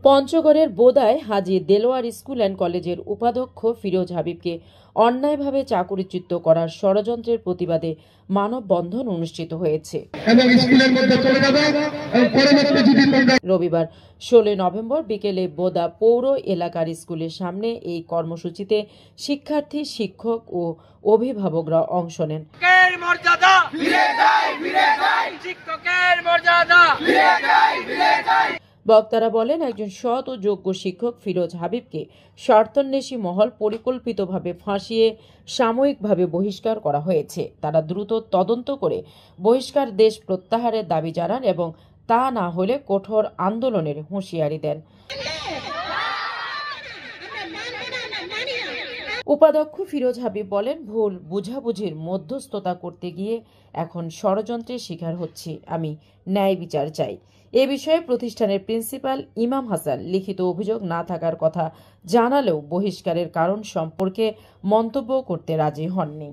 পঞ্চগড়ের বোদায় হাজী Delwar school and কলেজের উপাধ্যক্ষ ফিরোজ হাবিবকে অন্যায়ভাবে চাকরিচ্যুত করার ষড়যন্ত্রের প্রতিবাদে মানববন্ধন অনুষ্ঠিত হয়েছে। রবিবার 16 নভেম্বর বিকেলে বোদা পৌর এলাকার স্কুলের সামনে এই কর্মসূচিতে শিক্ষার্থী, শিক্ষক ও অভিভাবকরা অংশ নেন। বক্তারা বলেন, একজন সৎ ও যোগ্য শিক্ষক ফিরোজ হাবিবকে স্বার্থান্বেষী মহল পরিকল্পিতভাবে ফাঁসিয়ে সাময়িকভাবে বহিষ্কার করা হয়েছে। তারা দ্রুত তদন্ত করে বহিষ্কার দেশ প্রত্যাহারের দাবি জানান এবং তা না হলে কঠোর আন্দোলনের হুঁশিয়ারি দেন। উপাধ্যক্ষ ফিরোজ হাবিব বলেন, ভুল বুঝাবুঝির মধ্যস্থতা করতে গিয়ে এখন ষড়যন্ত্রের শিকার হচ্ছি। আমি ন্যায় বিচার চাই। এ বিষয়ে প্রতিষ্ঠানের প্রিন্সিপাল ইমাম হাসান লিখিত অভিযোগ না থাকার কথা জানালেও বহিষ্কারের কারণ সম্পর্কে মন্তব্য করতে রাজি হননি।